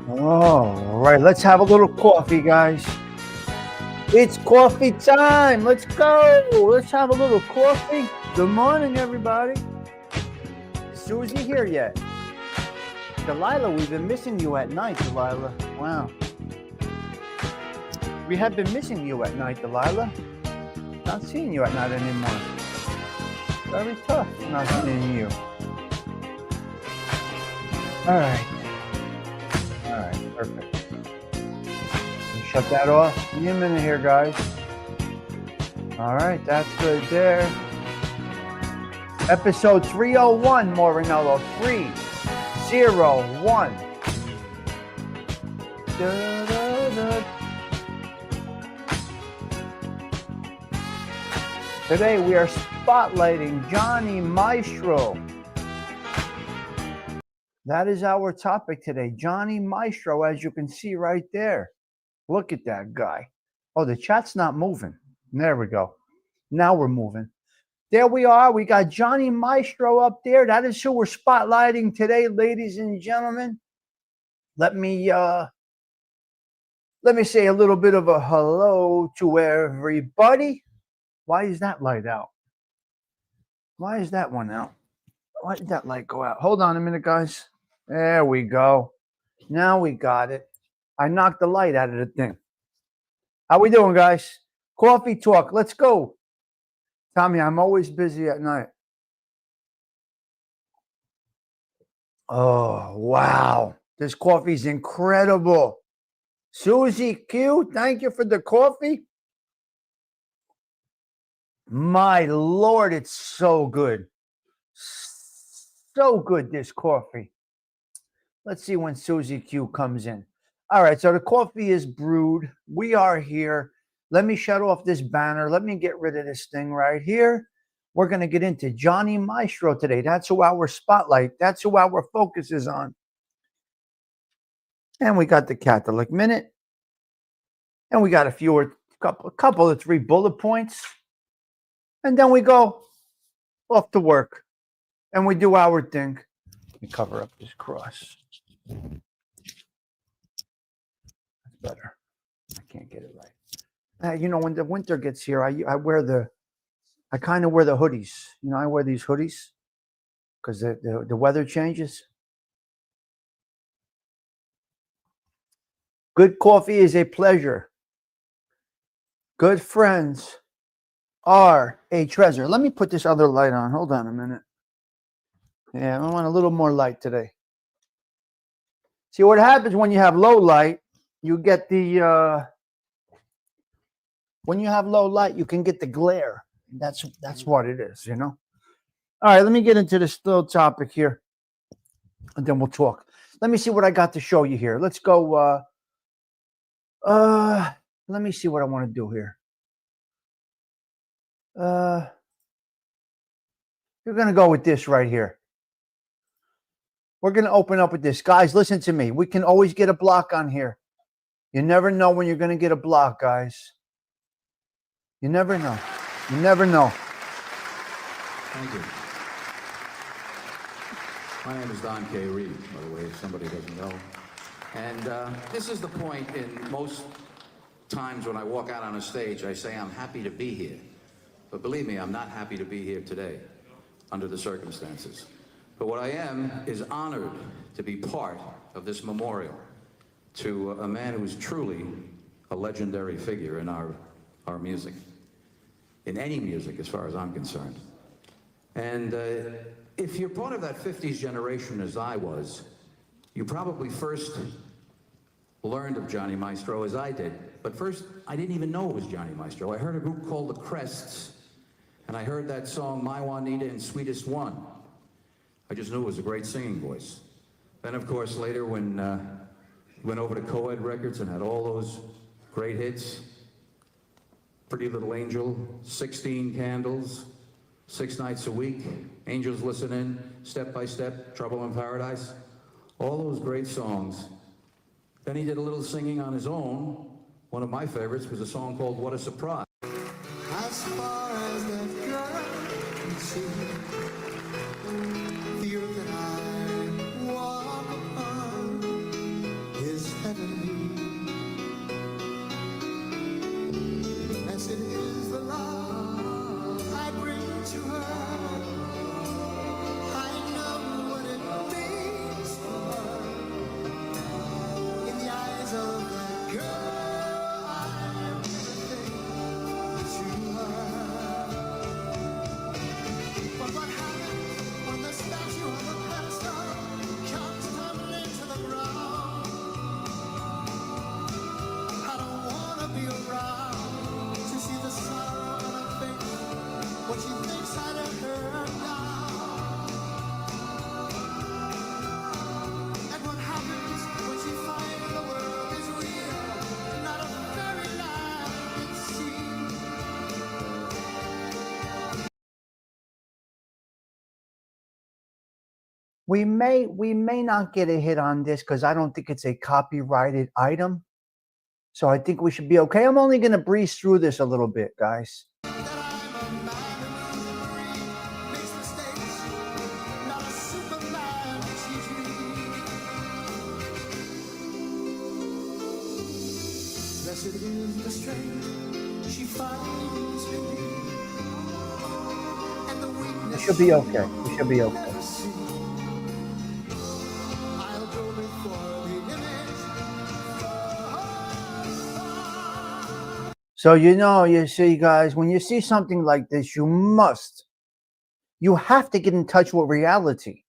All right, let's have a little coffee, guys. It's coffee time. Let's go. Let's have a little coffee. Good morning, everybody. Is Susie here yet? Delilah, we've been missing you at night, Delilah. Wow. We have been missing you at night, Delilah. Not seeing you at night anymore. Very tough not seeing you. All right. All right, perfect. Shut that off. Give me a minute here, guys. All right, that's good there. Episode 301, Morinello. 301. Da, da, da. Today we are spotlighting Johnny Maestro. That is our topic today. Johnny Maestro, as you can see right there. Look at that guy. Oh, the chat's not moving. There we go. Now we're moving. There we are. We got Johnny Maestro up there. That is who we're spotlighting today, ladies and gentlemen. Let me say a little bit of a hello to everybody. Why is that light out? Why is that one out? Why did that light go out? Hold on a minute, guys. There we go. Now we got it. I knocked the light out of the thing. How we doing, guys? Coffee talk. Let's go. Tommy, I'm always busy at night. Oh, wow. This coffee's incredible. Susie Q, thank you for the coffee. My Lord, it's so good. So good, this coffee. Let's see when Susie Q comes in. All right, so the coffee is brewed. We are here. Let me shut off this banner. Let me get rid of this thing right here. We're going to get into Johnny Maestro today. That's who our spotlight, that's who our focus is on. And we got the Catholic Minute. And we got a couple of 3 bullet points. And then we go off to work. And we do our thing. Let me cover up this cross. That's better. I can't get it right. You know, when the winter gets here, I kind of wear the hoodies. You know, I wear these hoodies because the weather changes. Good coffee is a pleasure. Good friends are a treasure. Let me put this other light on. Hold on a minute. Yeah, I want a little more light today. See, what happens when you have low light, you get the... when you have low light, you can get the glare. That's what it is, you know? All right, let me get into this little topic here, and then we'll talk. Let me see what I got to show you here. Let's go... let me see what I want to do here. You're going to go with this right here. We're going to open up with this. Guys, listen to me. We can always get a block on here. You never know when you're going to get a block, guys. You never know. You never know. Thank you. My name is Don K. Reed, by the way, if somebody doesn't know. And this is the point in most times when I walk out on a stage, I say I'm happy to be here. But believe me, I'm not happy to be here today under the circumstances. But what I am is honored to be part of this memorial to a man who is truly a legendary figure in our music, in any music as far as I'm concerned. And if you're part of that 50s generation as I was, you probably first learned of Johnny Maestro as I did. But first, I didn't even know it was Johnny Maestro. I heard a group called the Crests, and I heard that song, My Juanita and Sweetest One. I just knew it was a great singing voice. Then, of course, later when went over to Co-Ed Records and had all those great hits, Pretty Little Angel, 16 Candles, 6 Nights a Week, Angels Listen In, Step by Step, Trouble in Paradise, all those great songs. Then he did a little singing on his own. One of my favorites was a song called What a Surprise. As far as that girl can see, the earth that I walk upon is We may not get a hit on this because I don't think it's a copyrighted item. So I think we should be okay. I'm only going to breeze through this a little bit, guys. That I'm a man who makes mistakes, not a superman, excuse me. Blessed is the strength she finds in me, and the We weakness should be okay. We should be okay. never see. I'll go before the image. So, you see, guys, when you see something like this, you have to get in touch with reality.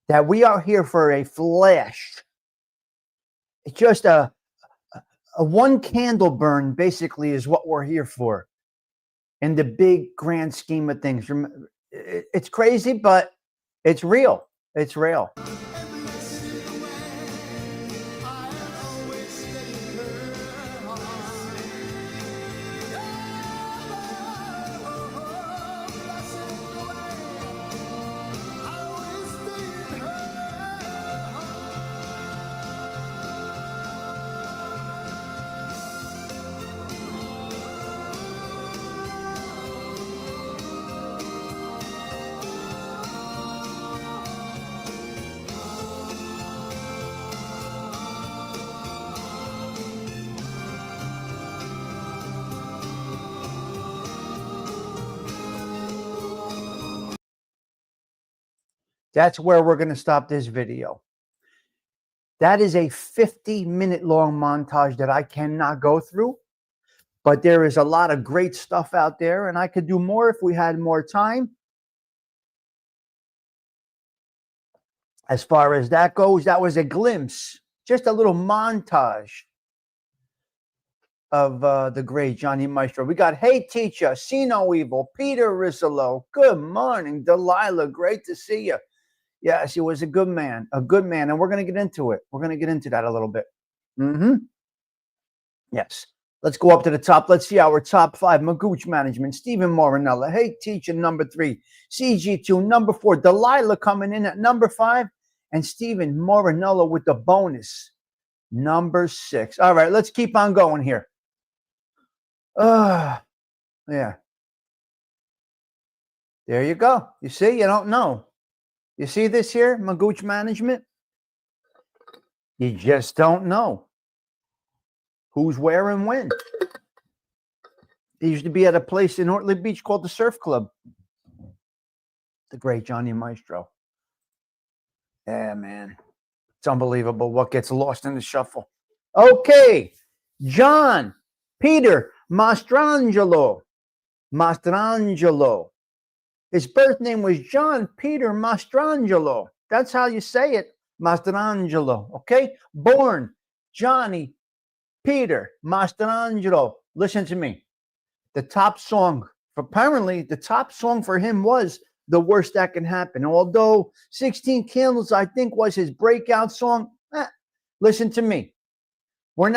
That we are here for a flash. It's just a one candle burn, basically, is what we're here for. In the big grand scheme of things. It's crazy, but it's real. It's real. That's where we're going to stop this video. That is a 50-minute long montage that I cannot go through, but there is a lot of great stuff out there, and I could do more if we had more time. As far as that goes, that was a glimpse, just a little montage of the great Johnny Maestro. We got Hey Teacher, See No Evil, Peter Rizzolo. Good morning, Delilah. Great to see you. Yes, he was a good man, and we're going to get into it. We're going to get into that a little bit. Yes. Let's go up to the top. Let's see our top 5. Magooch Management, Stephen Morinella. Hey Teacher, number 3. CG2, number 4. Delilah coming in at number 5. And Stephen Morinella with the bonus, number 6. All right, let's keep on going here. Yeah. There you go. You see, you don't know. You see this here, Magooch Management? You just don't know who's where and when. He used to be at a place in Ortley Beach called the Surf Club. The great Johnny Maestro. Yeah, man. It's unbelievable what gets lost in the shuffle. Okay. John Peter Mastrangelo. His birth name was John Peter Mastrangelo. That's how you say it, Mastrangelo. Okay? Born Johnny Peter Mastrangelo. Listen to me. The top song, apparently, the top song for him was The Worst That Can Happen. Although 16 Candles, I think, was his breakout song. Listen to me. We're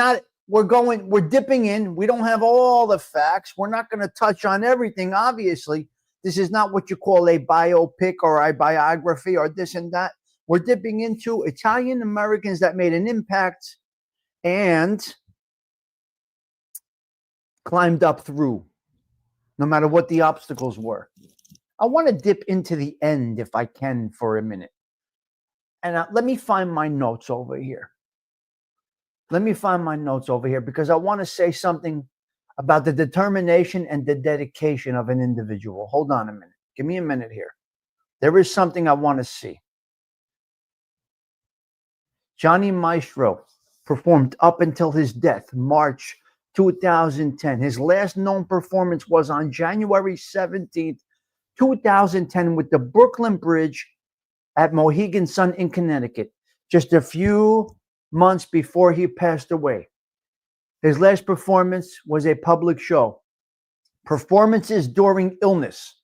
dipping in. We don't have all the facts. We're not going to touch on everything, obviously. This is not what you call a biopic or a biography or this and that. We're dipping into Italian Americans that made an impact and climbed up through, no matter what the obstacles were. I want to dip into the end if I can for a minute. And let me find my notes over here. Because I want to say something about the determination and the dedication of an individual. Hold on a minute. Give me a minute here. There is something I want to see. Johnny Maestro performed up until his death, March 2010. His last known performance was on January 17th, 2010 with the Brooklyn Bridge at Mohegan Sun in Connecticut, just a few months before he passed away. His last performance was a public show. Performances during illness.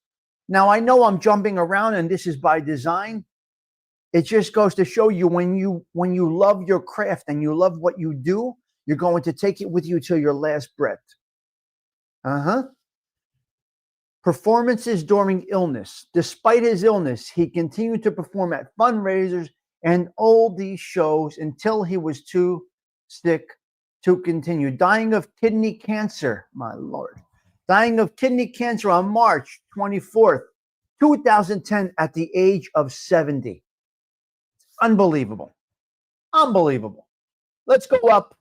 Now, I know I'm jumping around, and this is by design. It just goes to show you when you love your craft and you love what you do, you're going to take it with you till your last breath. performances during illness. Despite his illness, he continued to perform at fundraisers and oldie shows until he was too sick to continue. Dying of kidney cancer, my Lord. Dying of kidney cancer on March 24th, 2010, at the age of 70. Unbelievable. Unbelievable. Let's go up.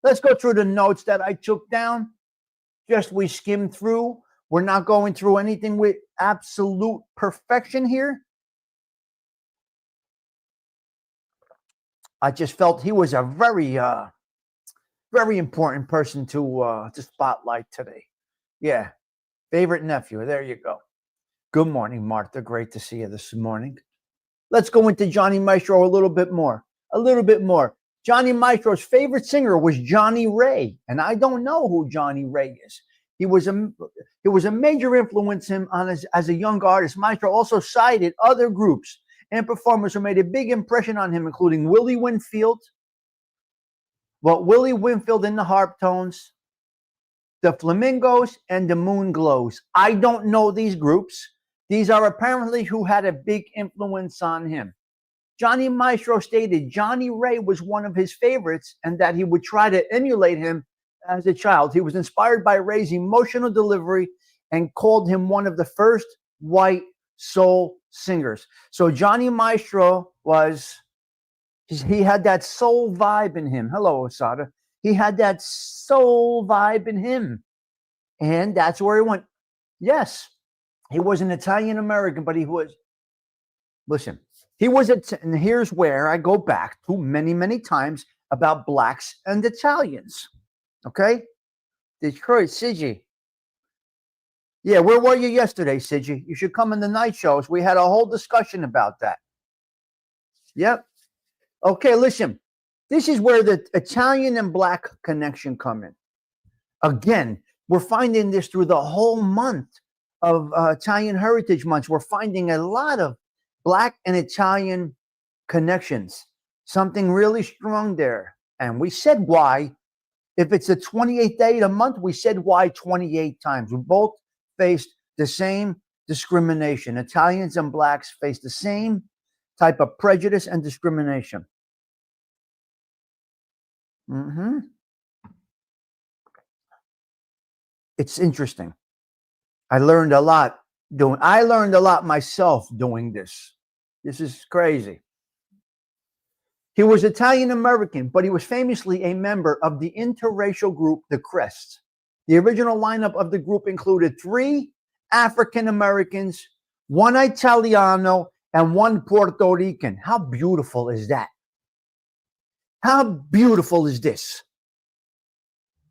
Let's go through the notes that I took down. Just we skimmed through. We're not going through anything with absolute perfection here. I just felt he was a very, very important person to spotlight today. Yeah, favorite nephew. There you go. Good morning, Martha. Great to see you this morning. Let's go into Johnny Maestro a little bit more. A little bit more. Johnny Maestro's favorite singer was Johnny Ray, and I don't know who Johnny Ray is. He was a major influence on him as a young artist. Maestro also cited other groups and performers who made a big impression on him, including Willie Winfield, Willie Winfield in the Harp Tones, the Flamingos, and the Moon Glows. I don't know these groups. These are apparently who had a big influence on him. Johnny Maestro stated Johnny Ray was one of his favorites and that he would try to emulate him as a child. He was inspired by Ray's emotional delivery and called him one of the first white soul singers. So Johnny Maestro he had that soul vibe in him. Hello, Osada. He had that soul vibe in him. And that's where he went. Yes, he was an Italian American, but he was, listen, he was, and here's where I go back to many, many times about blacks and Italians. Okay? Detroit, Sigi. Yeah, where were you yesterday, Sigi? You should come in the night shows. We had a whole discussion about that. Yep. Okay, listen. This is where the Italian and black connection come in. Again, we're finding this through the whole month of Italian Heritage Month. We're finding a lot of black and Italian connections. Something really strong there. And we said why. If it's the 28th day of the month, we said why 28 times. We both faced the same discrimination. Italians and blacks face the same type of prejudice and discrimination. It's interesting. I learned a lot myself doing this. This is crazy. He was Italian American, but he was famously a member of the interracial group, the Crests. The original lineup of the group included 3 African Americans, 1 Italiano, and 1 Puerto Rican. How beautiful is that? How beautiful is this?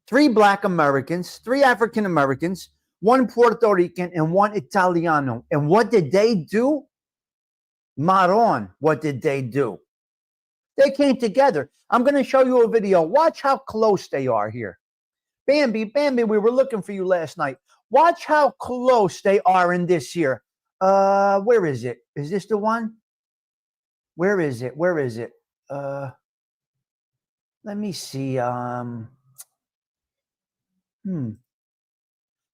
3 Black Americans, 3 African Americans, 1 Puerto Rican, and 1 Italiano. And what did they do? Maron, what did they do? They came together. I'm going to show you a video. Watch how close they are here. Bambi, we were looking for you last night. Watch how close they are in this here. Where is it? Is this the one? Where is it? Let me see. You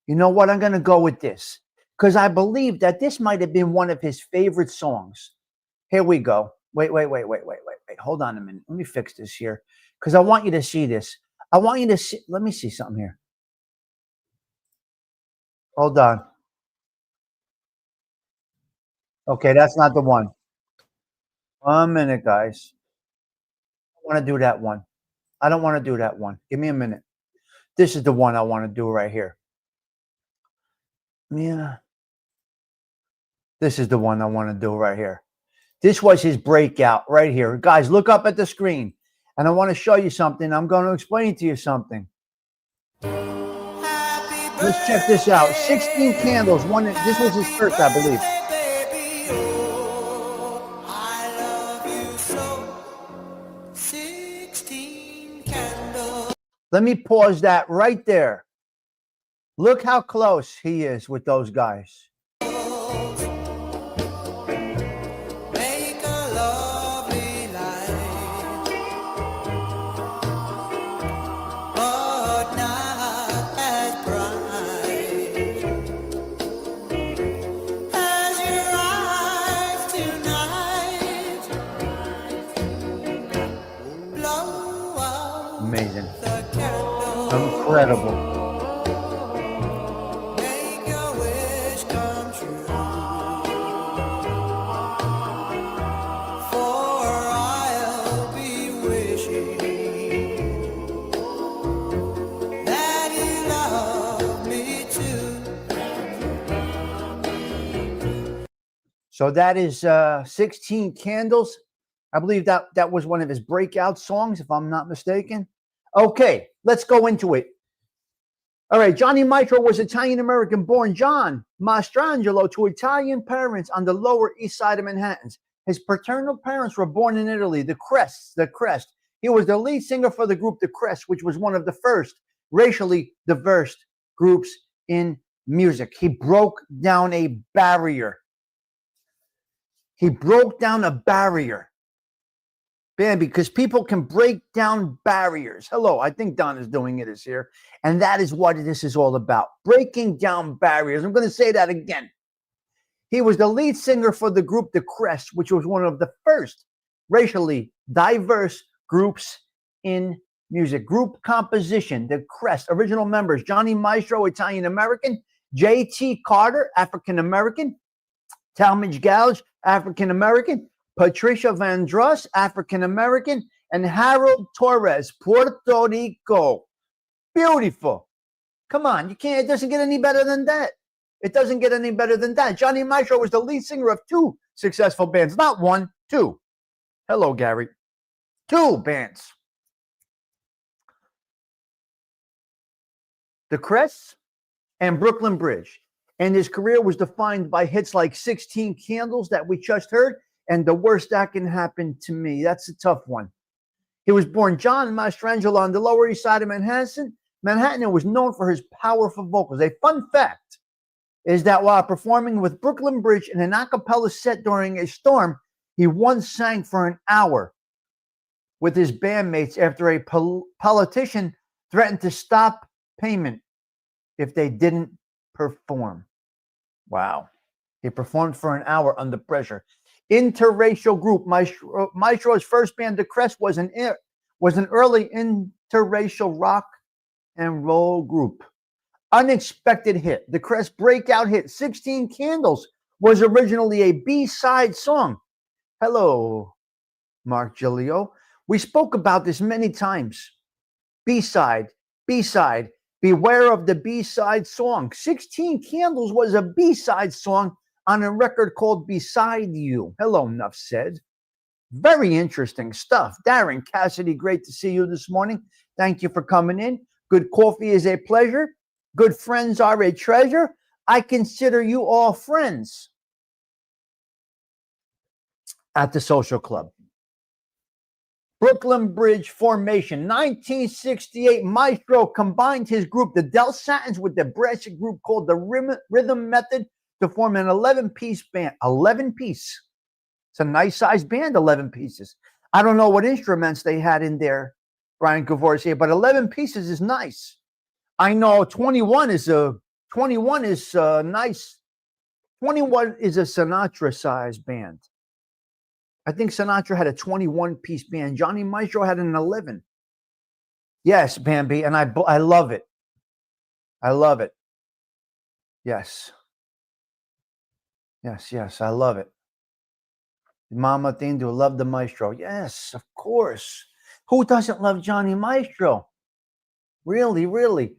know what? I'm going to go with this because I believe that this might have been one of his favorite songs. Here we go. Wait. Hold on a minute. Let me fix this here because I want you to see this. I want you to see. Let me see something here. Hold on. Okay, that's not the one. 1 minute, guys. I want to do that one. I don't want to do that one. Give me a minute. This is the one I want to do right here. Yeah. This is the one I want to do right here. This was his breakout right here. Guys, look up at the screen. And I want to show you something. I'm going to explain to you something. Let's check this out. 16 candles. This was his first, I believe. Let me pause that right there. Look how close he is with those guys. amazing. Incredible. Make your wish come true. For I'll be wishing that you love me too. So that is 16 Candles. I believe that was one of his breakout songs, if I'm not mistaken. Okay, let's go into it. All right, Johnny Maestro was Italian-American born John Mastrangelo to Italian parents on the Lower East Side of Manhattan. His paternal parents were born in Italy, the Crest. He was the lead singer for the group The Crest, which was one of the first racially diverse groups in music. He broke down a barrier. He broke down a barrier. Man, because people can break down barriers. Hello, I think Don is doing it this here. And that is what this is all about. Breaking down barriers. I'm going to say that again. He was the lead singer for the group The Crest, which was one of the first racially diverse groups in music. Group composition, The Crest. Original members, Johnny Maestro, Italian-American. J.T. Carter, African-American. Talmadge Gouge, African-American. Patricia Vandross, African-American, and Harold Torres, Puerto Rico. Beautiful. Come on, you can't, it doesn't get any better than that. It doesn't get any better than that. Johnny Maestro was the lead singer of 2 successful bands. Not 1, 2. Hello, Gary. 2 bands. The Crests and Brooklyn Bridge. And his career was defined by hits like 16 Candles that we just heard, and The Worst That Can Happen to Me. That's a tough one. He was born John Mastrangelo on the Lower East Side of Manhattan, and was known for his powerful vocals. A fun fact is that while performing with Brooklyn Bridge in an a cappella set during a storm, he once sang for an hour with his bandmates after a politician threatened to stop payment if they didn't perform. Wow. He performed for an hour under pressure. Interracial group. Maestro's first band, The Crest, was an early interracial rock and roll group. Unexpected hit. The Crest breakout hit, 16 Candles, was originally a B-side song. Hello, Mark Giglio. We spoke about this many times. B-side, B-side. Beware of the B-side song. 16 Candles was a B-side song on a record called Beside You. Hello, Nuff said. Very interesting stuff. Darren Cassidy, great to see you this morning. Thank you for coming in. Good coffee is a pleasure. Good friends are a treasure. I consider you all friends at the Social Club. Brooklyn Bridge formation. 1968, Maestro combined his group, the Del Satins, with the brass group called the Rhythm Method to form an 11-piece band. 11-piece. It's a nice-sized band, 11 pieces. I don't know what instruments they had in there, Brian Cavour, but 11 pieces is nice. I know 21 is nice. 21 is a Sinatra-sized band. I think Sinatra had a 21-piece band. Johnny Maestro had an 11. Yes, Bambi, and I love it. I love it. Yes. Yes, I love it. Mama Tindu, love the Maestro. Yes, of course. Who doesn't love Johnny Maestro? Really, really.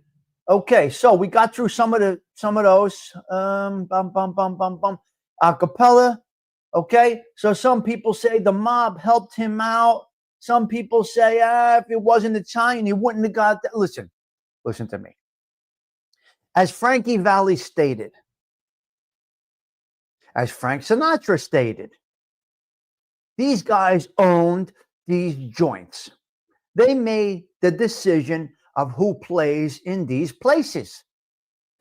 Okay, so we got through some of those. A cappella. Okay, so some people say the mob helped him out. Some people say, if it wasn't Italian, he wouldn't have got that. Listen to me. As Frankie Valli stated, as Frank Sinatra stated, these guys owned these joints. They made the decision of who plays in these places.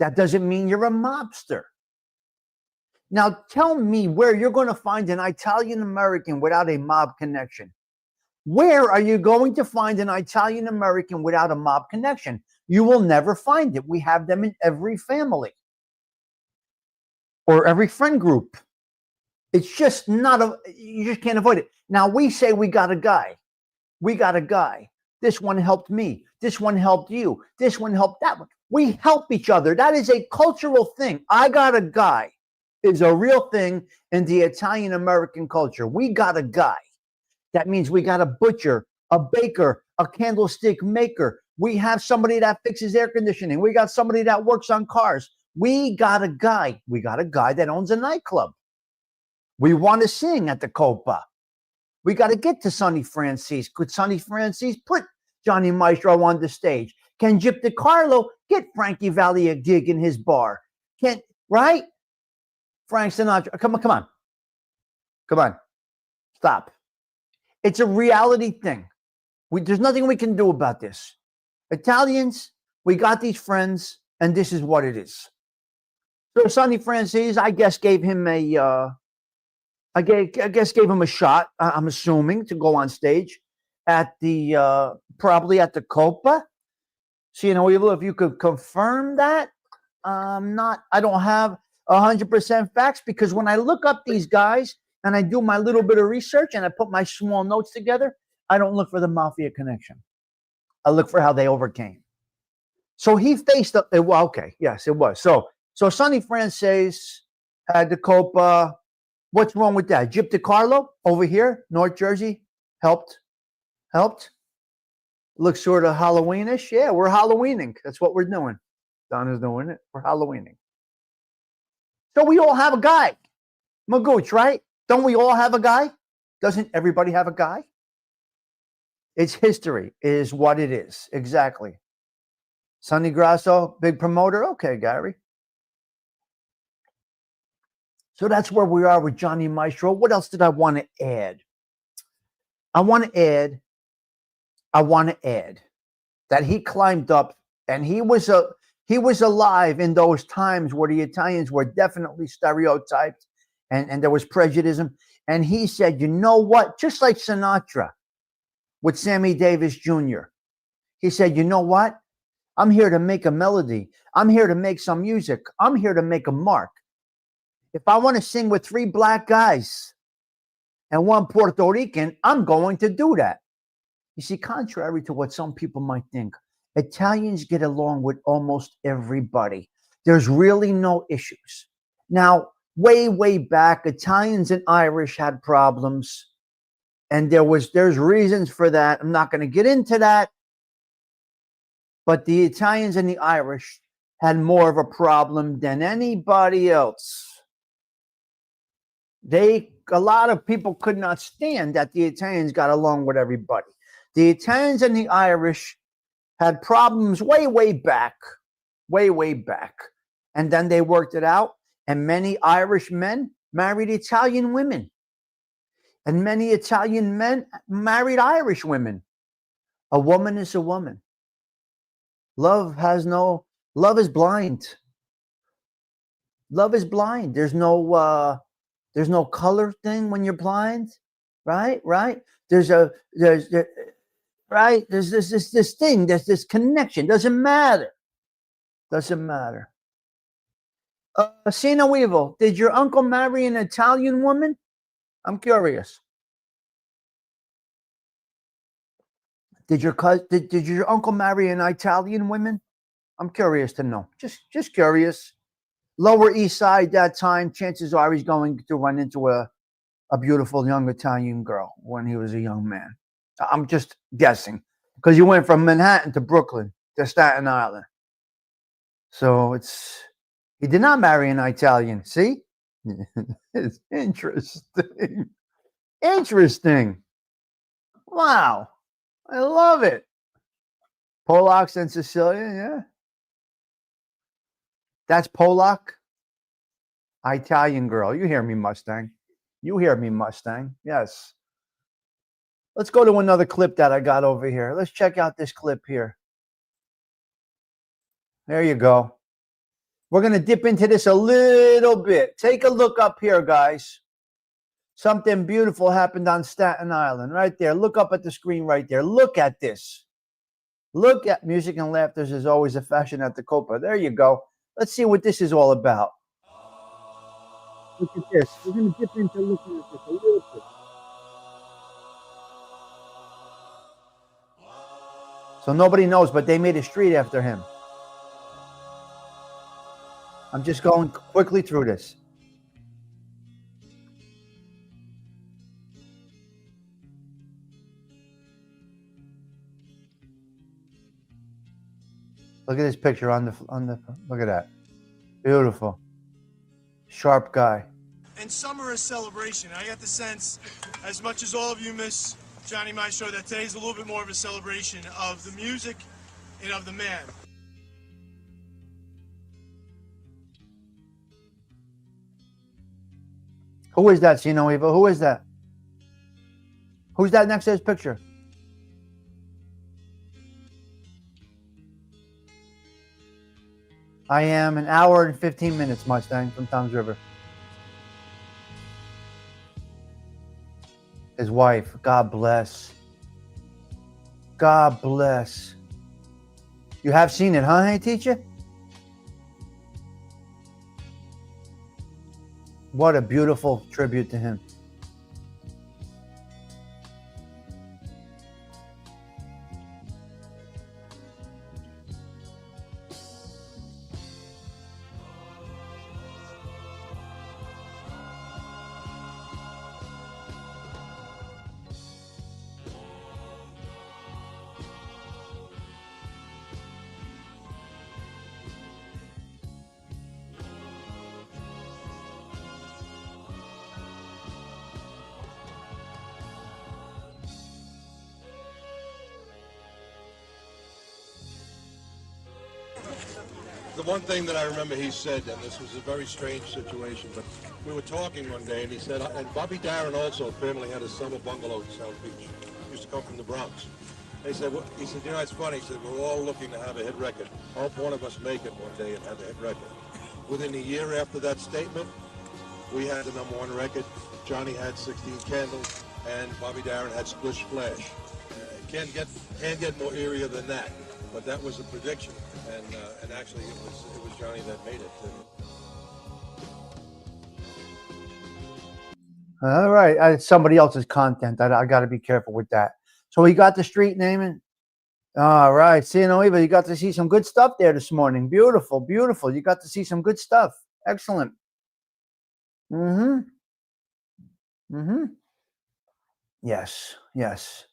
That doesn't mean you're a mobster. Now, tell me where you're going to find an Italian-American without a mob connection. Where are you going to find an Italian-American without a mob connection? You will never find it. We have them in every family or every friend group. It's just you just can't avoid it. Now, we say we got a guy. This one helped me. This one helped you. This one helped that one. We help each other. That is a cultural thing. I got a guy is a real thing in the Italian American culture. We got a guy. That means we got a butcher, a baker, a candlestick maker. We have somebody that fixes air conditioning. We got somebody that works on cars. We got a guy. We got a guy that owns a nightclub. We want to sing at the Copa. We got to get to Sonny Francis. Could Sonny Francis put Johnny Maestro on the stage? Can Gyp DeCarlo get Frankie Valli a gig in his bar? Right? Frank Sinatra. Come on. Stop. It's a reality thing. There's nothing we can do about this. Italians, we got these friends, and this is what it is. So Sonny Francis, I guess, gave him a shot. I'm assuming to go on stage at the probably at the Copa. So if you could confirm that, I don't have 100% facts, because when I look up these guys and I do my little bit of research and I put my small notes together, I don't look for the mafia connection. I look for how they overcame. So he faced up. Well, okay, yes, it was. So Sonny Francis had the Copa. What's wrong with that? Gyp DeCarlo over here, North Jersey, helped. Looks sort of Halloweenish. Yeah, we're Halloweening. That's what we're doing. Donna's doing it. We're Halloweening. So we all have a guy. Magooch, right? Don't we all have a guy? Doesn't everybody have a guy? It's history. It is what it is. Exactly. Sonny Grasso, big promoter. Okay, Gary. So that's where we are with Johnny Maestro. What else did I want to add? I want to add that he climbed up, and he was alive in those times where the Italians were definitely stereotyped and there was prejudice. And he said, you know what? Just like Sinatra with Sammy Davis Jr., he said, you know what? I'm here to make a melody. I'm here to make some music. I'm here to make a mark. If I want to sing with 3 black guys and 1 Puerto Rican, I'm going to do that. You see, contrary to what some people might think, Italians get along with almost everybody. There's really no issues. Now, way back, Italians and Irish had problems, and there's reasons for that. I'm not going to get into that, but the Italians and the Irish had more of a problem than anybody else. A lot of people could not stand that the Italians got along with everybody. The Italians and the Irish had problems way back. And then they worked it out, and many Irish men married Italian women. And many Italian men married Irish women. A woman is a woman. Love is blind. Love is blind. There's no color thing when you're blind, right? There's this thing, there's this connection. Doesn't matter. Sina Weevil, did your uncle marry an Italian woman? I'm curious. Did your uncle marry an Italian woman? I'm curious to know. Just curious. Lower East Side that time, chances are he's going to run into a beautiful young Italian girl when he was a young man. I'm just guessing, because you went from Manhattan to Brooklyn to Staten Island. So he did not marry an Italian. See? It's interesting. Interesting. Wow. I love it. Polacks and Sicilian, yeah. That's Polak. Italian girl. You hear me, Mustang. Yes. Let's go to another clip that I got over here. Let's check out this clip here. There you go. We're going to dip into this a little bit. Take a look up here, guys. Something beautiful happened on Staten Island. Right there. Look up at the screen right there. Look at this. Look at music and laughter is always a fashion at the Copa. There you go. Let's see what this is all about. Look at this. We're going to dip into looking at this a little bit. So nobody knows, but they made a street after him. I'm just going quickly through this. Look at this picture on the look at that. Beautiful. Sharp guy. And summer is celebration. I got the sense, as much as all of you miss Johnny Maestro, that today's a little bit more of a celebration of the music and of the man. Who is that, Sino Evil? Who is that? Who's that next to his picture? I am an hour and 15 minutes, Mustang, from Tom's River. His wife, God bless. God bless. You have seen it, huh, hey, teacher? What a beautiful tribute to him. The one thing that I remember he said, and this was a very strange situation, but we were talking one day, and he said, and Bobby Darin also, family had a summer bungalow in South Beach. He used to come from the Bronx. He said, you know, it's funny. He said, we're all looking to have a hit record. I hope one of us make it one day and have a hit record. Within a year after that statement, we had the #1 record. Johnny had 16 Candles, and Bobby Darin had Splish Splash. Can't get more eerier than that. But that was a prediction, and actually it was Johnny that made it. All right, it's somebody else's content. I got to be careful with that. So he got the street naming. All right, see, Eva, you got to see some good stuff there this morning. Beautiful, beautiful. You got to see some good stuff. Excellent. Yes, yes.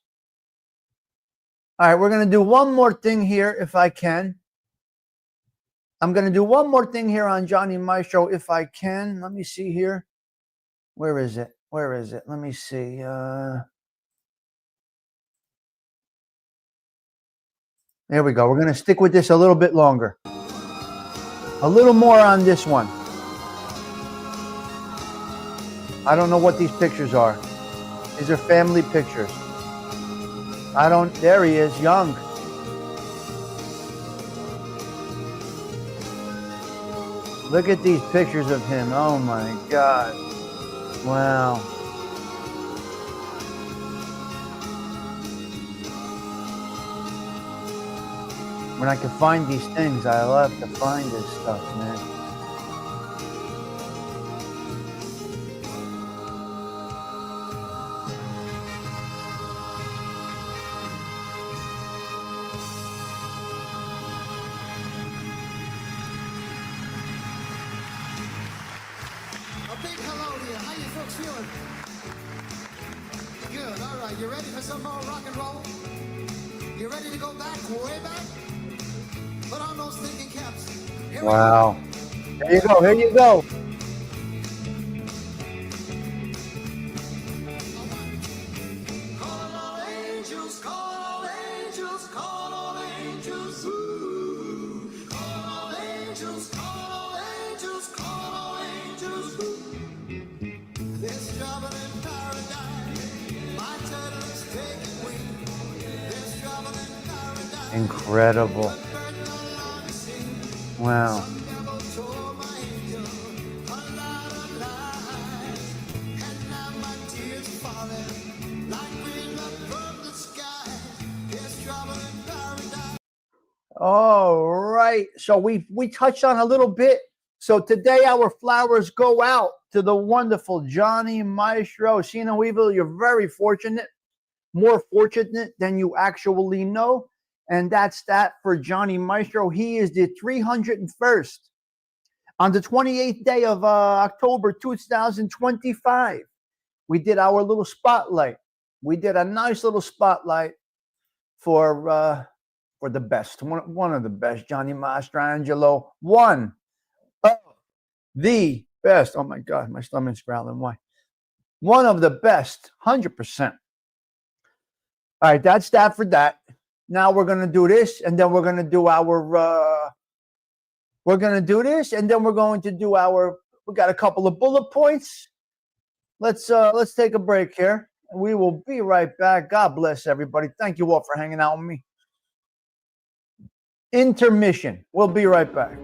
All right, we're going to do one more thing here if I can. I'm going to do one more thing here on Johnny Maestro if I can. Let me see here. Where is it? Where is it? Let me see. There we go. We're going to stick with this a little bit longer. A little more on this one. I don't know what these pictures are. These are family pictures. There he is, young. Look at these pictures of him. Oh my God. Wow. When I can find these things, I love to find this stuff, man. Feeling good. All right, you ready for some more rock and roll? You ready to go back, way back? Put on those thinking caps. Wow. Here you go. Here you go. Call all angels, call all angels, call all angels. Ooh. Call all angels, call all angels, call all angels. Ooh. There's trouble in paradise. My turtles take wing. There's trouble in paradise. Incredible. Wow. All right. So we touched on a little bit. So today our flowers go out to the wonderful Johnny Maestro. Sino Evil, you're very fortunate. More fortunate than you actually know. And that's that for Johnny Maestro. He is the 301st. On the 28th day of October 2025, we did our little spotlight. We did a nice little spotlight for the best, one of the best, Johnny Mastrangelo, one of the best. Oh my God, my stomach's growling. Why? One of the best, 100%. All right, that's that for that. Now we're gonna do this, and then we're gonna do our. We're gonna do this, and then we're going to do our. We got a couple of bullet points. Let's take a break here. We will be right back. God bless everybody. Thank you all for hanging out with me. Intermission. We'll be right back.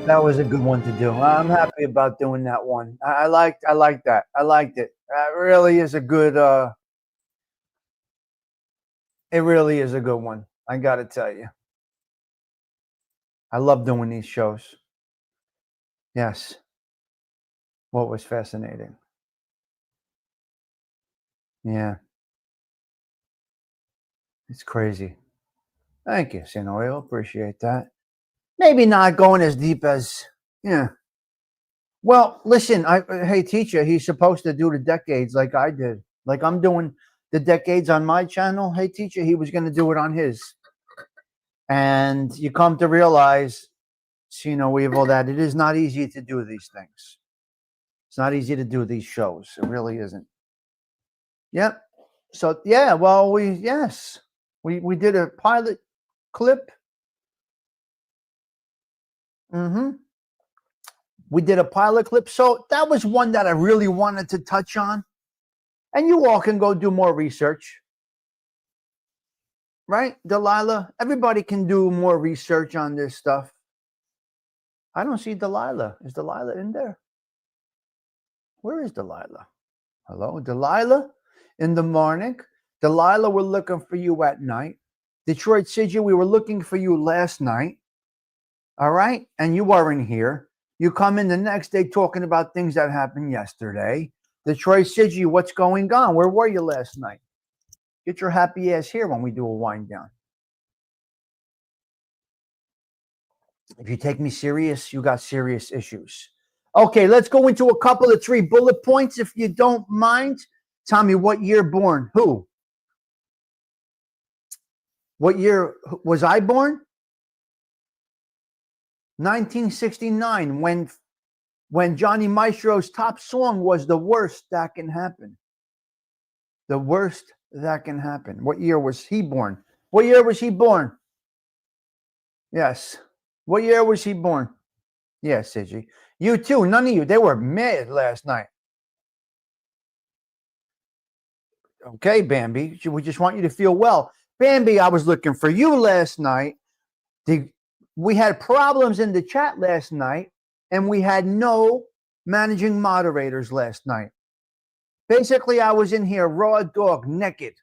That was a good one to do. I'm happy about doing that one. I liked that. I liked it. That really is a good. It really is a good one. I got to tell you. I love doing these shows. Yes. What was fascinating? Yeah. It's crazy. Thank you, Sinoyo. Appreciate that. Maybe not going as deep as, yeah. Well, listen, hey, teacher, he's supposed to do the decades like I did. Like I'm doing the decades on my channel. Hey, teacher, he was going to do it on his. And you come to realize, Evil, that it is not easy to do these things. It's not easy to do these shows. It really isn't. Yep. So, yeah, well, we did a pilot clip. We did a pilot clip. So that was one that I really wanted to touch on. And you all can go do more research. Right, Delilah? Everybody can do more research on this stuff. I don't see Delilah. Is Delilah in there? Where is Delilah? Hello, Delilah? In the morning. Delilah, we're looking for you at night. Detroit City, we were looking for you last night. All right? And you weren't here. You come in the next day talking about things that happened yesterday. Detroit City, what's going on? Where were you last night? Get your happy ass here when we do a wind down. If you take me serious, you got serious issues. Okay, let's go into a couple of 3 bullet points if you don't mind. Tell me what year born. Who? What year was I born? 1969, when Johnny Maestro's top song was The Worst That Can Happen. The Worst That Can Happen. What year was he born? What year was he born? Yes. What year was he born? Yes, Siggy. You too. None of you. They were mad last night. Okay, Bambi. We just want you to feel well. Bambi, I was looking for you last night. We had problems in the chat last night, and we had no managing moderators last night. Basically, I was in here raw dog, naked.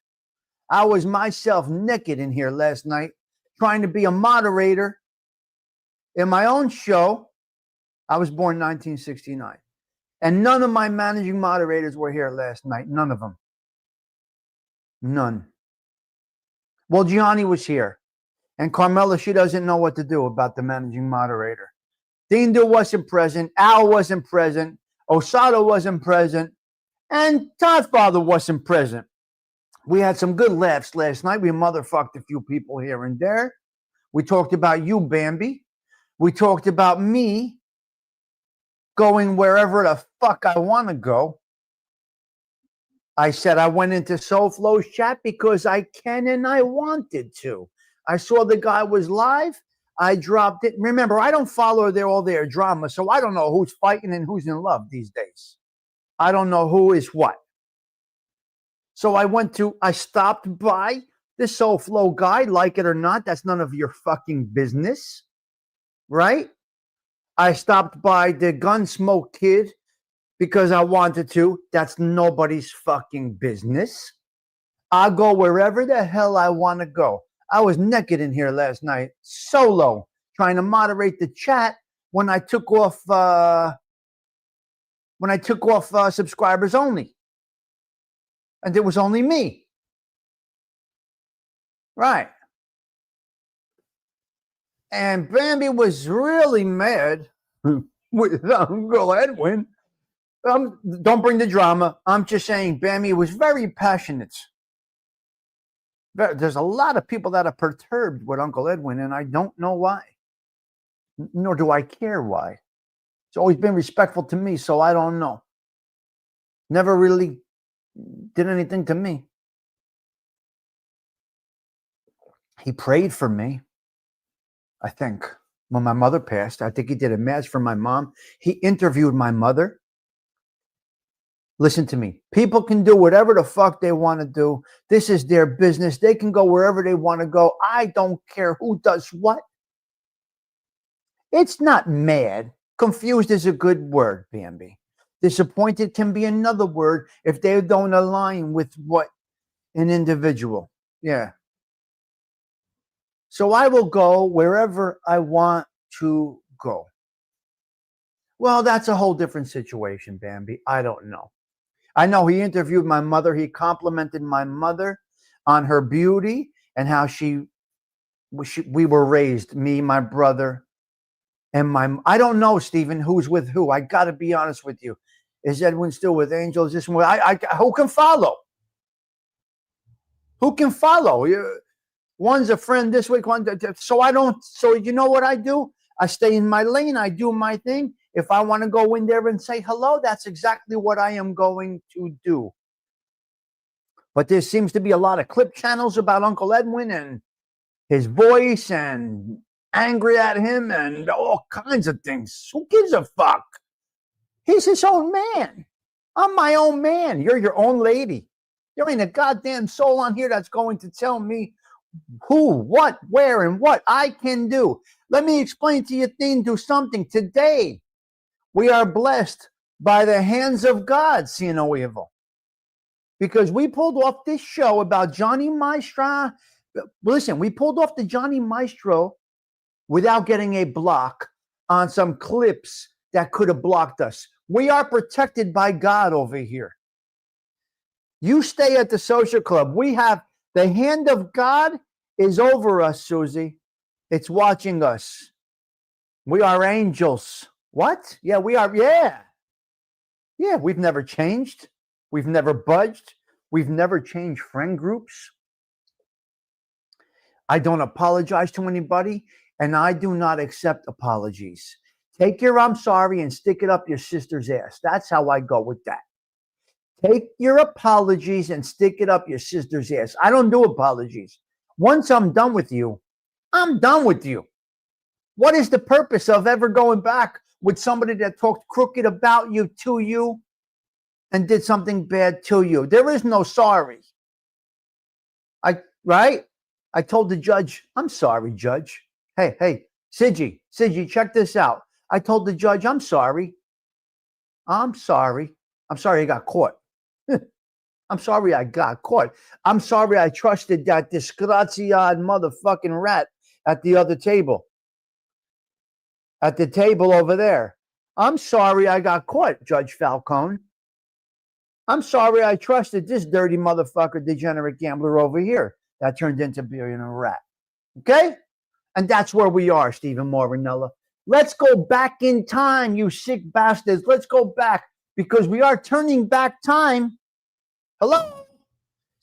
I was myself naked in here last night, trying to be a moderator in my own show. I was born in 1969. And none of my managing moderators were here last night. None of them. None. Well, Gianni was here. And Carmela, she doesn't know what to do about the managing moderator. Dindo wasn't present. Al wasn't present. Osada wasn't present. And Godfather wasn't present. We had some good laughs last night. We motherfucked a few people here and there. We talked about you, Bambi. We talked about me going wherever the fuck I want to go. I said I went into SoFlo's chat because I can and I wanted to. I saw the guy was live. I dropped it. Remember, I don't follow all their drama, so I don't know who's fighting and who's in love these days. I don't know who is what. So I stopped by the SoFlo guy, like it or not. That's none of your fucking business, right? I stopped by the Gunsmoke Kid because I wanted to. That's nobody's fucking business. I'll go wherever the hell I want to go. I was naked in here last night, solo, trying to moderate the chat when I took off subscribers only. And it was only me. Right. And Bambi was really mad with Uncle Edwin. Don't bring the drama. I'm just saying Bambi was very passionate. There's a lot of people that are perturbed with Uncle Edwin, and I don't know why. Nor do I care why. It's always been respectful to me, so I don't know. Never really did anything to me. He prayed for me, I think, when my mother passed. I think he did a mass for my mom. He interviewed my mother. Listen to me. People can do whatever the fuck they want to do. This is their business. They can go wherever they want to go. I don't care who does what. It's not mad. Confused is a good word, Bambi. Disappointed can be another word if they don't align with what an individual. Yeah. So I will go wherever I want to go. Well, that's a whole different situation, Bambi. I don't know. I know he interviewed my mother. He complimented my mother on her beauty and how we were raised, me, my brother, and I don't know, Stephen, who's with who. I got to be honest with you. Is Edwin still with Angel? Is this one? Who can follow? Who can follow? One's a friend this week, so you know what I do? I stay in my lane. I do my thing. If I want to go in there and say hello, that's exactly what I am going to do. But there seems to be a lot of clip channels about Uncle Edwin and his voice and angry at him and all kinds of things. Who gives a fuck? He's his own man. I'm my own man. You're your own lady. There ain't a goddamn soul on here that's going to tell me who, what, where, and what I can do. Let me explain to you, do something. Today, we are blessed by the hands of God, see no evil. Because we pulled off this show about Johnny Maestro. Listen, we pulled off the Johnny Maestro without getting a block on some clips that could have blocked us. We are protected by God over here. You stay at the social club. We have the hand of God is over us, Susie. It's watching us. We are angels. What? Yeah, we are. Yeah. Yeah, we've never changed. We've never budged. We've never changed friend groups. I don't apologize to anybody, and I do not accept apologies. Take your I'm sorry and stick it up your sister's ass. That's how I go with that. Take your apologies and stick it up your sister's ass. I don't do apologies. Once I'm done with you, I'm done with you. What is the purpose of ever going back with somebody that talked crooked about you, to you, and did something bad to you? There is no sorry. Right? I told the judge, I'm sorry, Judge. Hey, Sigi, check this out. I told the judge, I'm sorry. I'm sorry. I'm sorry I got caught. I'm sorry I got caught. I'm sorry I trusted that disgraziad motherfucking rat at the other table. At the table over there. I'm sorry I got caught, Judge Falcone. I'm sorry I trusted this dirty motherfucker, degenerate gambler over here that turned into being a rat. Okay? And that's where we are, Stephen Morinella. Let's go back in time, you sick bastards. Let's go back because we are turning back time. Hello?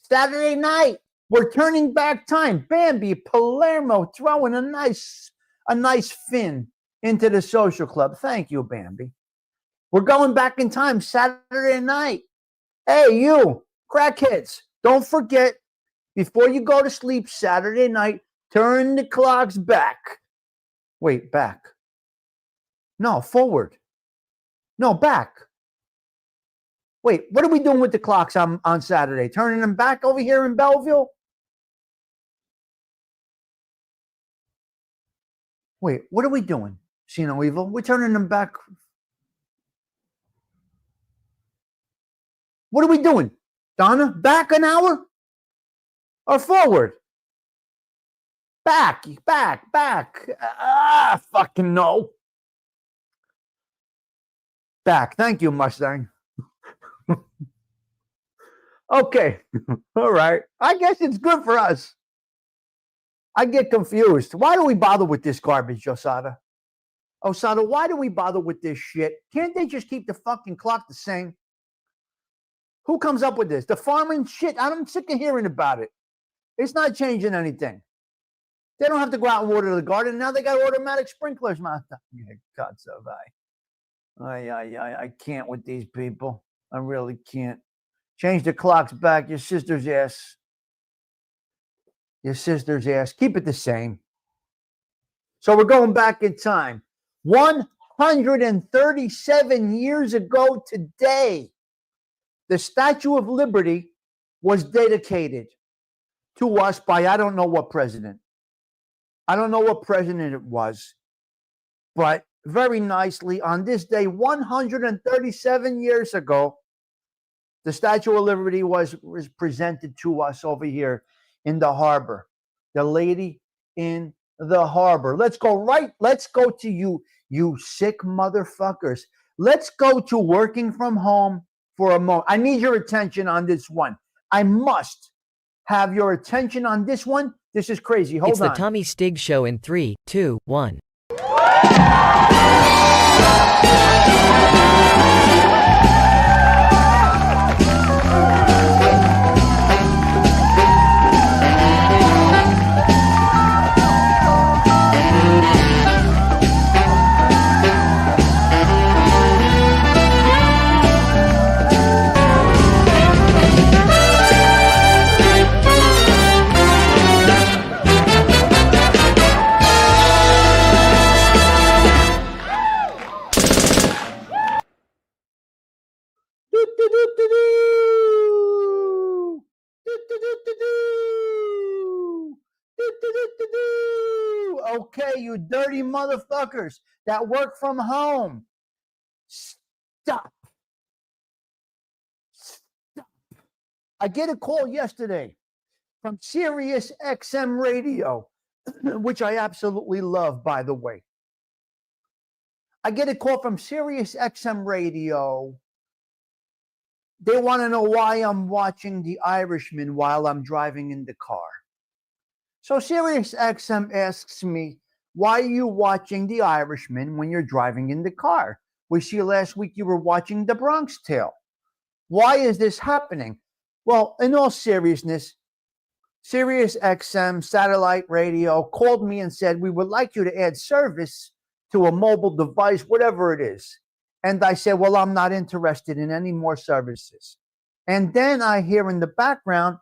Saturday night. We're turning back time. Bambi Palermo throwing a nice fin into the social club. Thank you, Bambi. We're going back in time Saturday night. Hey, you crackheads, don't forget, before you go to sleep Saturday night, turn the clocks back. Wait, back. No, forward. No, back. Wait, what are we doing with the clocks on Saturday? Turning them back over here in Belleville? Wait, what are we doing? See no evil? We're turning them back. What are we doing? Donna, back an hour? Or forward? Back. Fucking no. Back. Thank you, Mustang. Okay. All right. I guess it's good for us. I get confused. Why do we bother with this garbage, Osada? Osada, why do we bother with this shit? Can't they just keep the fucking clock the same? Who comes up with this? The farming shit? I'm sick of hearing about it. It's not changing anything. They don't have to go out and water the garden. Now they got automatic sprinklers. God survive. I can't with these people. I really can't. Change the clocks back. Your sister's ass. Your sister's ass. Keep it the same. So we're going back in time. 137 years ago today, the Statue of Liberty was dedicated to us by I don't know what president. I don't know what president it was, but very nicely on this day, 137 years ago, the Statue of Liberty was presented to us over here in the harbor. The lady in the harbor. Let's go to you sick motherfuckers. Let's go to working from home for a moment. I need your attention on this one. I must have your attention on this one. This is crazy. Hold on. It's the Tommy Stigs Show in 3, 2, 1. Okay, you dirty motherfuckers that work from home. Stop. I get a call yesterday from Sirius XM Radio, which I absolutely love, by the way. I get a call from Sirius XM Radio. They want to know why I'm watching The Irishman while I'm driving in the car. So Sirius XM asks me, why are you watching The Irishman when you're driving in the car? We see last week you were watching The Bronx Tale. Why is this happening? Well, in all seriousness, Sirius XM satellite radio called me and said, we would like you to add service to a mobile device, whatever it is. And I said, well, I'm not interested in any more services. And then I hear in the background,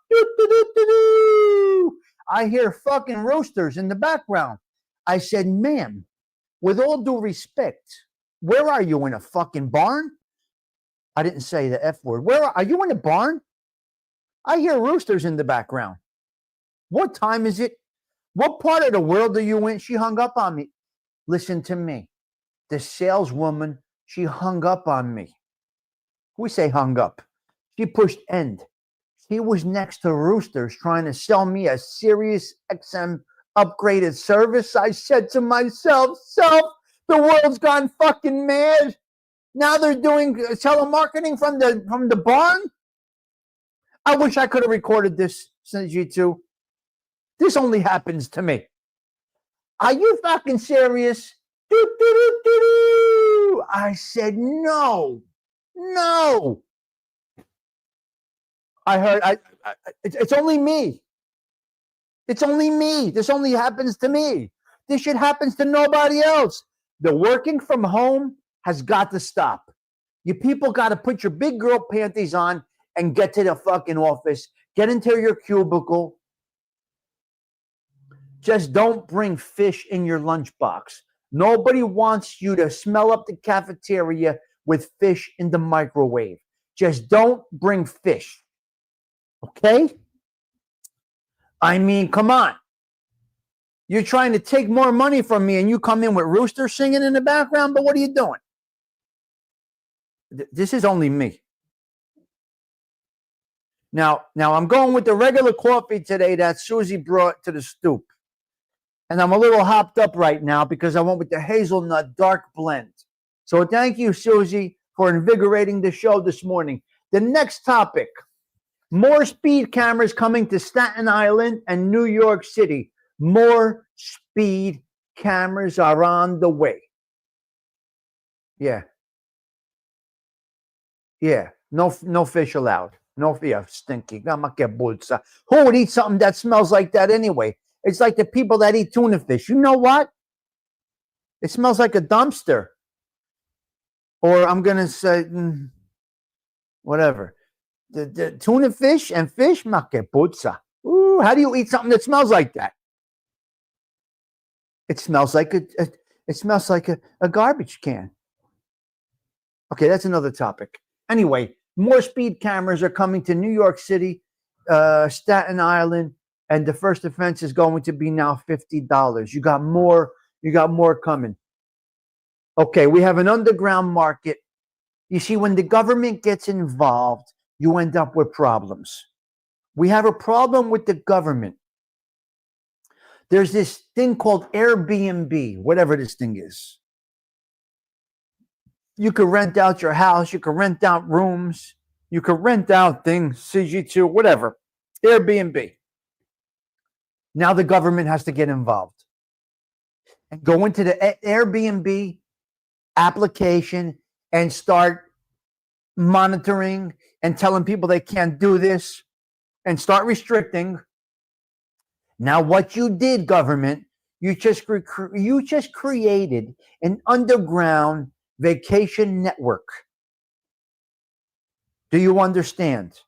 I hear fucking roosters in the background. I said, ma'am, with all due respect, where are you, in a fucking barn? I didn't say the F word. Where are you, in a barn? I hear roosters in the background. What time is it? What part of the world are you in? She hung up on me. Listen to me. The saleswoman, she hung up on me. We say hung up. She pushed end. He was next to Roosters trying to sell me a Sirius XM upgraded service. I said to myself, the world's gone fucking mad. Now they're doing telemarketing from the barn. I wish I could have recorded this, since you two. This only happens to me. Are you fucking serious? I said no. I heard. It's only me. It's only me. This only happens to me. This shit happens to nobody else. The working from home has got to stop. You people got to put your big girl panties on and get to the fucking office. Get into your cubicle. Just don't bring fish in your lunchbox. Nobody wants you to smell up the cafeteria with fish in the microwave. Just don't bring fish. Okay? I mean, come on. You're trying to take more money from me and you come in with Rooster singing in the background, but what are you doing? This is only me. Now I'm going with the regular coffee today that Susie brought to the stoop. And I'm a little hopped up right now because I went with the hazelnut dark blend. So thank you, Susie, for invigorating the show this morning. The next topic, more speed cameras coming to Staten Island and New York City. More speed cameras are on the way. Yeah. No fish allowed. No fish, stinky. Who would eat something that smells like that anyway? It's like the people that eat tuna fish. You know what? It smells like a dumpster. Or I'm going to say, whatever. The tuna fish and fish, Ooh, how do you eat something that smells like that? It smells like a garbage can. Okay, that's another topic. Anyway, more speed cameras are coming to New York City, Staten Island, and the first offense is going to be now $50. You got more coming. Okay, we have an underground market. You see, when the government gets involved, you end up with problems. We have a problem with the government. There's this thing called Airbnb, whatever this thing is. You could rent out your house. You could rent out rooms. You could rent out things, CG2, whatever. Airbnb. Now the government has to get involved and go into the Airbnb application and start monitoring and telling people they can't do this and start restricting. Now, what you did, government, you just created an underground vacation network. Do you understand?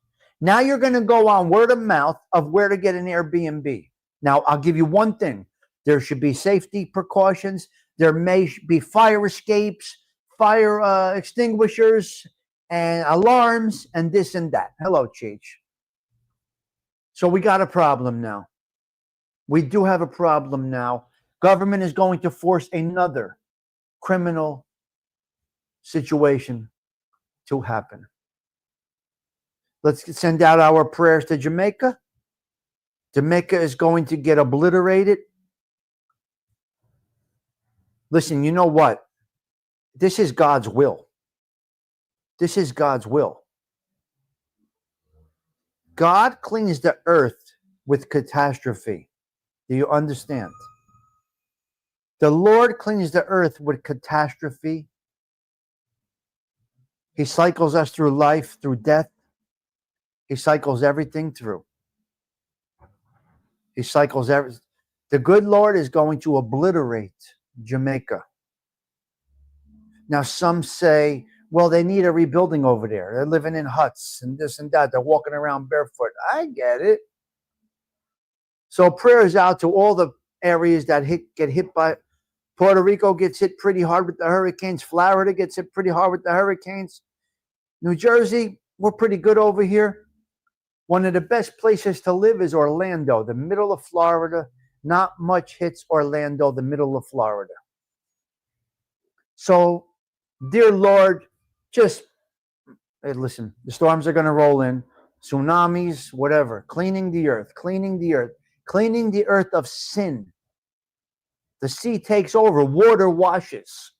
Now you're going to go on word of mouth of where to get an Airbnb. Now, I'll give you one thing. There should be safety precautions. There may be fire escapes, fire extinguishers, and alarms, and this and that. Hello, Cheech. So we got a problem now. We do have a problem now. Government is going to force another criminal situation to happen. Let's send out our prayers to Jamaica. Jamaica is going to get obliterated. Listen, you know what? This is God's will. This is God's will. God cleans the earth with catastrophe. Do you understand? The Lord cleans the earth with catastrophe. He cycles us through life, through death. He cycles everything through. He cycles everything. The good Lord is going to obliterate Jamaica. Now, some say, well, they need a rebuilding over there. They're living in huts and this and that. They're walking around barefoot. I get it. So prayers out to all the areas that get hit by. Puerto Rico gets hit pretty hard with the hurricanes. Florida gets hit pretty hard with the hurricanes. New Jersey, we're pretty good over here. One of the best places to live is Orlando, the middle of Florida. Not much hits Orlando, the middle of Florida. So, dear Lord, just Hey, listen, the storms are going to roll in, tsunamis, whatever, cleaning the earth, cleaning the earth, cleaning the earth of sin. The sea takes over, water washes.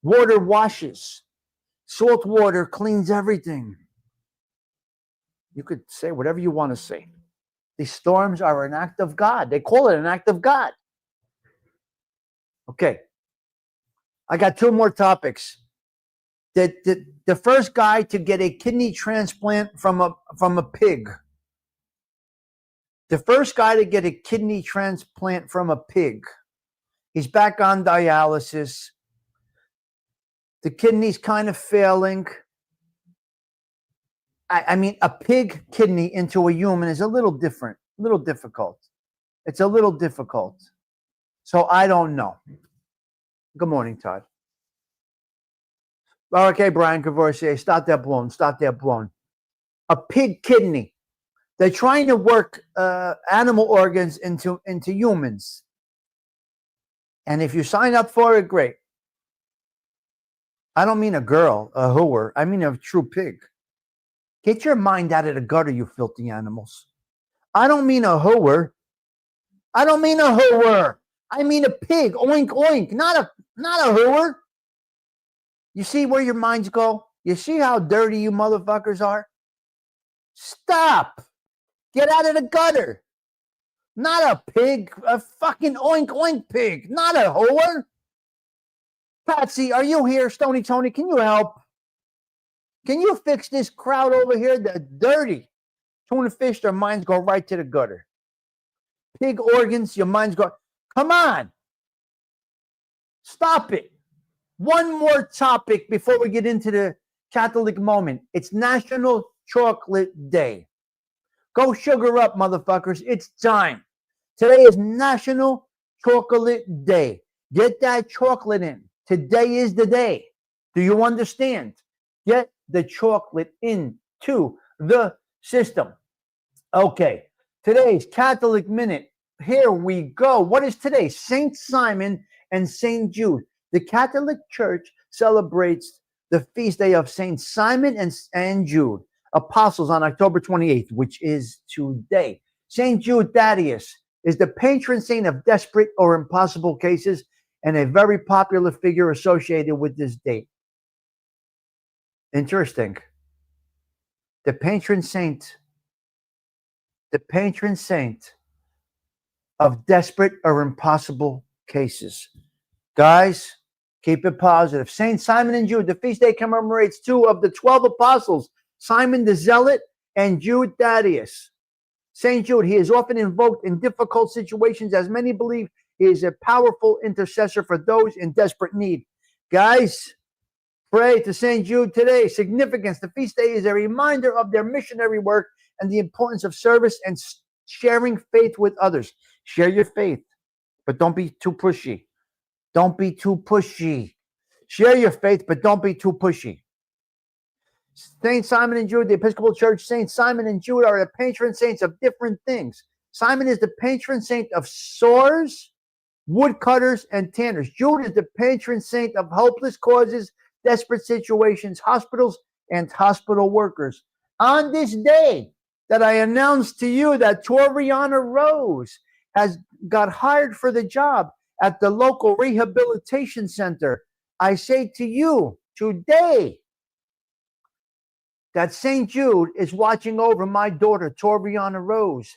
Water washes. Salt water cleans everything. You could say whatever you want to say. These storms are an act of God. They call it an act of God. Okay. I got two more topics. The first guy to get a kidney transplant from a pig. The first guy to get a kidney transplant from a pig. He's back on dialysis. The kidney's kind of failing. I mean, a pig kidney into a human is a little different, a little difficult. It's a little difficult. So I don't know. Good morning, Todd. Okay, Brian Cavoursier, stop that blown, stop that blown. A pig kidney. They're trying to work animal organs into humans. And if you sign up for it, great. I don't mean a girl, a hooer. I mean a true pig. Get your mind out of the gutter, you filthy animals. I don't mean a hooer. I don't mean a hooer. I mean a pig. Oink, oink. Not a hooer. You see where your minds go? You see how dirty you motherfuckers are? Stop. Get out of the gutter. Not a pig. A fucking oink, oink pig. Not a hooer. Patsy, are you here? Stony Tony, can you help? Can you fix this crowd over here? They're dirty. Tuna fish, their minds go right to the gutter. Pig organs, your minds go. Come on. Stop it. One more topic before we get into the Catholic moment. It's National Chocolate Day. Go sugar up, motherfuckers. It's time. Today is National Chocolate Day. Get that chocolate in. Today is the day. Do you understand? Get the chocolate into the system. Okay, today's Catholic Minute. Here we go. What is today? Saint Simon and Saint Jude. The Catholic Church celebrates the feast day of Saint Simon and Jude, apostles, on October 28th, which is today. Saint Jude Thaddeus is the patron saint of desperate or impossible cases and a very popular figure associated with this date. Interesting. The patron saint of desperate or impossible cases. Guys, keep it positive. Saint Simon and Jude, the feast day commemorates two of the 12 apostles, Simon the Zealot and Jude Thaddeus. Saint Jude, he is often invoked in difficult situations, as many believe he is a powerful intercessor for those in desperate need. Guys, pray to Saint Jude today. Significance. The feast day is a reminder of their missionary work and the importance of service and sharing faith with others. Share your faith, but don't be too pushy. Don't be too pushy. Share your faith, but don't be too pushy. Saint Simon and Jude, the Episcopal Church, Saint Simon and Jude are the patron saints of different things. Simon is the patron saint of sawyers, woodcutters, and tanners. Jude is the patron saint of hopeless causes, desperate situations, hospitals, and hospital workers. On this day that I announced to you that Toriana Rose has got hired for the job at the local rehabilitation center, I say to you today that St. Jude is watching over my daughter, Toriana Rose,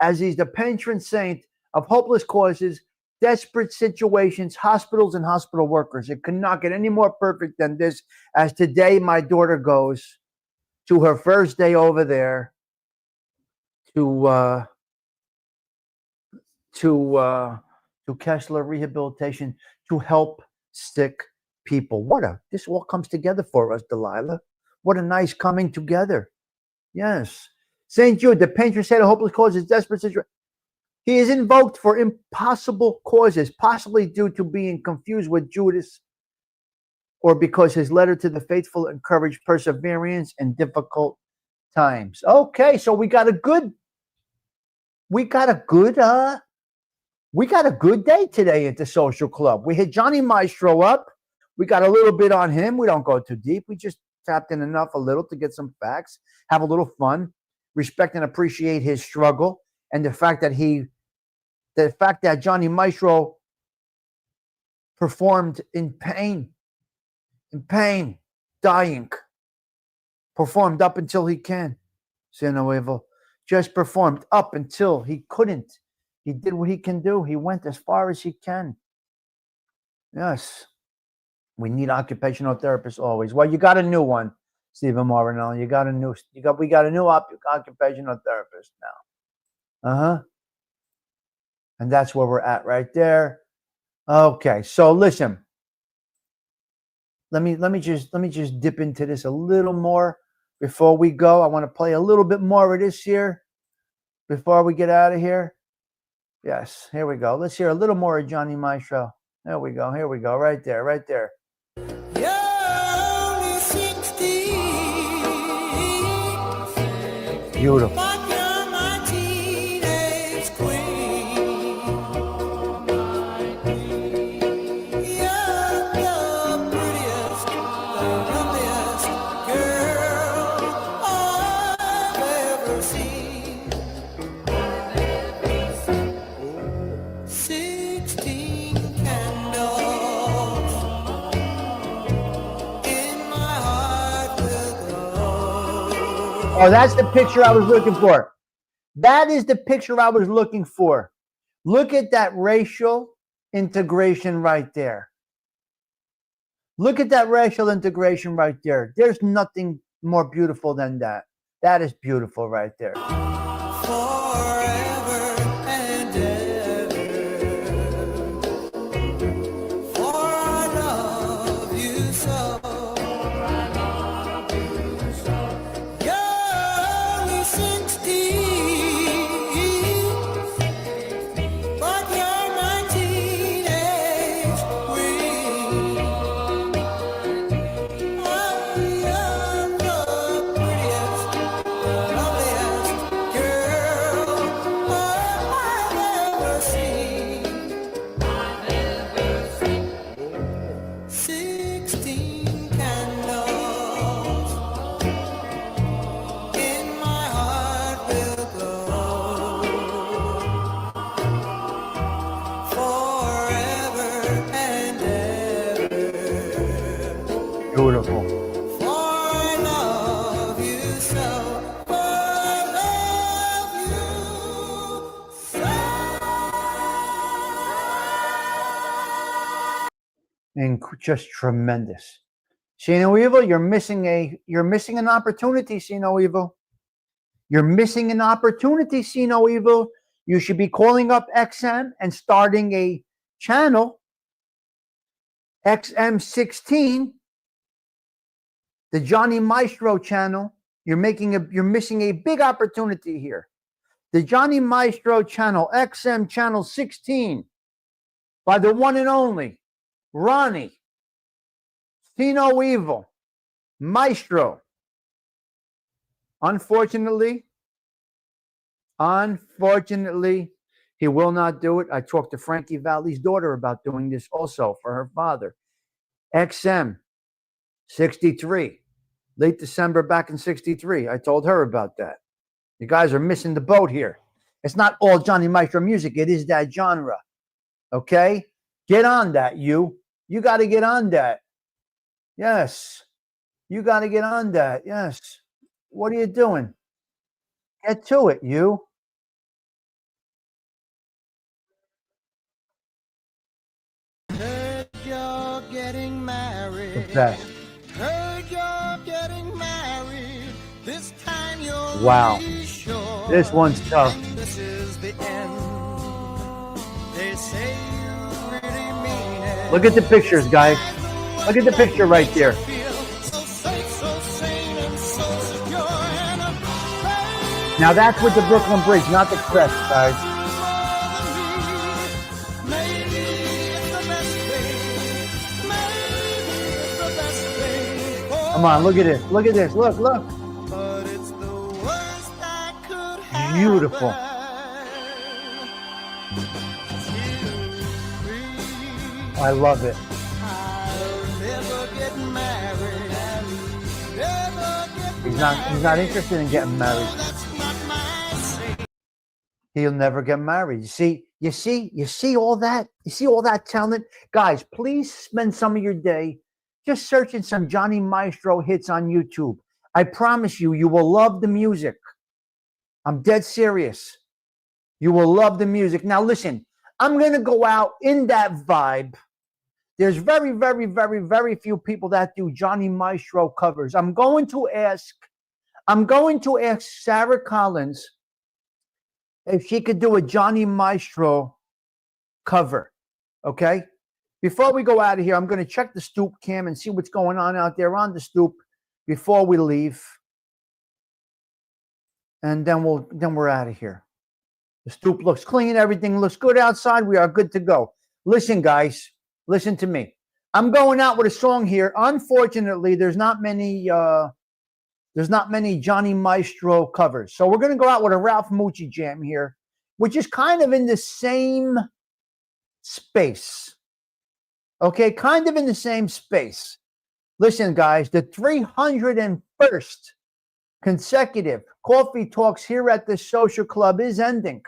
as he's the patron saint of hopeless causes, desperate situations, hospitals, and hospital workers. It could not get any more perfect than this, as today my daughter goes to her first day over there to Kessler Rehabilitation to help sick people. This all comes together for us, Delilah. What a nice coming together. Yes. St. Jude, the patron saint of hopeless causes, desperate situation. He is invoked for impossible causes, possibly due to being confused with Judas, or because his letter to the faithful encouraged perseverance in difficult times. Okay, so we got a good day today at the social club. We hit Johnny Maestro up. We got a little bit on him. We don't go too deep. We just tapped in enough a little to get some facts, have a little fun, respect and appreciate his struggle, and the fact that Johnny Maestro performed in pain, dying, performed up until he can. Si Nuevo just performed up until he couldn't. He did what he can do. He went as far as he can. Yes. We need occupational therapists always. Well, you got a new one, Stephen Moreno. We got a new occupational therapist now. And that's where we're at right there. Okay, so listen. Let me just dip into this a little more before we go. I want to play a little bit more of this here before we get out of here. Yes, here we go. Let's hear a little more of Johnny Maestro. There we go. Here we go. Right there. Right there. You're only 16. Beautiful. But you're my teenage queen. You're the prettiest, the loveliest girl I've ever seen. 16 candles in my heart will glow. Oh, that's the picture I was looking for. That is the picture I was looking for. Look at that racial integration right there. Look at that racial integration right there. There's nothing more beautiful than that. That is beautiful right there. Forever and ever, for I love you so. You're only 16, but you're my teenage queen. Oh, you're the prettiest, loveliest girl I've ever seen. 16 candles in my heart will glow forever and ever. Beautiful. For I love you so. For I love you so. And just tremendous. Sino Evil, you're missing an opportunity, Sino Evil. You're missing an opportunity, Sino Evil. You should be calling up XM and starting a channel, XM16, the Johnny Maestro channel. You're missing a big opportunity here. The Johnny Maestro channel, XM channel 16, by the one and only Ronnie Sino Evil Maestro. Unfortunately, he will not do it. I talked to Frankie Valli's daughter about doing this also for her father. XM 63, late December back in 63. I told her about that. You guys are missing the boat here. It's not all Johnny Maestro music. It is that genre. Okay? Get on that, you. You got to get on that. Yes. You got to get on that. Yes. What are you doing? Get to it, you. Heard you're getting married. The best. Heard you're getting married. This time you're Wow. really sure. This one's tough. This is the end. They say you really mean it. Look at the pictures, guys. Look at the picture right there. Feel so safe, so sane, and so secure, and afraid Now that's with the Brooklyn Bridge, not the crest, guys. maybe it's the best thing. Maybe it's the best thing. Come on, look at this. Look at this. Look, look. But it's the worst that could happen. Beautiful. I love it. I'll never get married. He's not interested in getting married. He'll never get married. You see all that? You see all that talent? Guys, please spend some of your day just searching some Johnny Maestro hits on YouTube. I promise you, you will love the music. I'm dead serious. You will love the music. Now listen, I'm going to go out in that vibe. There's very, very, very, very few people that do Johnny Maestro covers. I'm going to ask Sarah Collins if she could do a Johnny Maestro cover. Okay? Before we go out of here, I'm going to check the stoop cam and see what's going on out there on the stoop before we leave. And then we're out of here. The stoop looks clean. Everything looks good outside. We are good to go. Listen, guys. Listen to me. I'm going out with a song here. Unfortunately, there's not many Johnny Maestro covers. So we're going to go out with a Ralph Mucci jam here, which is kind of in the same space. Okay, kind of in the same space. Listen, guys, the 301st consecutive Coffee Talks here at the Social Club is ending.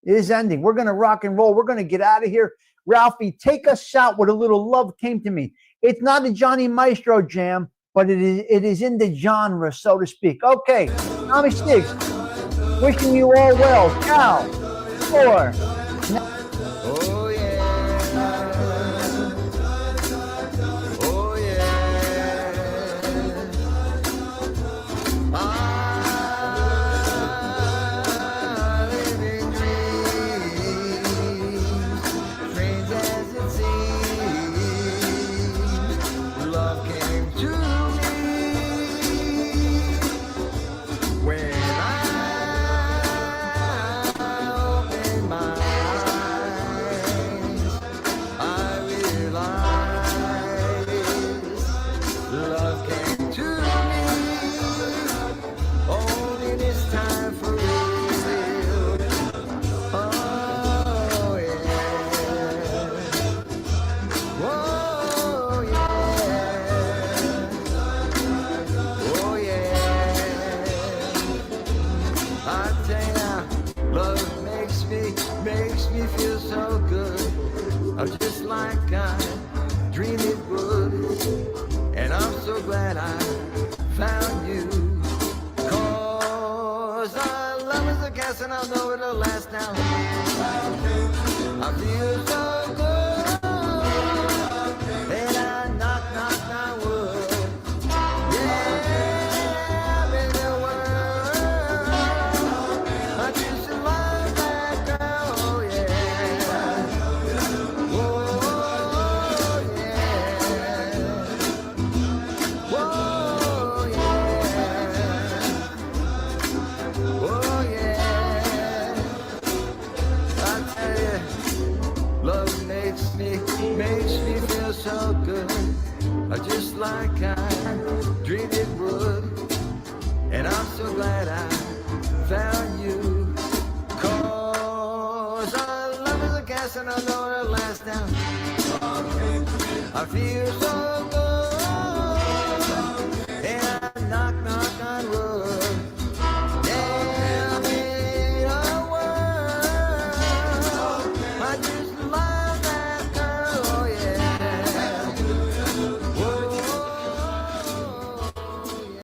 We're going to rock and roll. We're going to get out of here. Ralphie, take us out with a little Love Came to Me. It's not a Johnny Maestro jam, but it is in the genre, so to speak. Okay, I'm Stigs. Wishing you all well. Ciao. Oh yeah. Oh yeah. I'm living dreams, strange as it seems. Love came to me when I opened my eyes. I realized love came to me only this time for real. Oh yeah. Whoa yeah. Oh yeah. I tell ya, love makes me feel so good. I'm just like I dreamed it would. And I'm so glad I found you. 'Cause our love is a gas and I know it'll last now. I feel so good. And I knock on wood. Yeah, in the world. I just love that girl, oh yeah. Oh yeah. Whoa yeah. Oh yeah. I tell you, love makes me feel so good. Just like I dreamed it would. And I'm so glad I found you. 'Cause our love is a gas and I know it'll last now. I feel so good.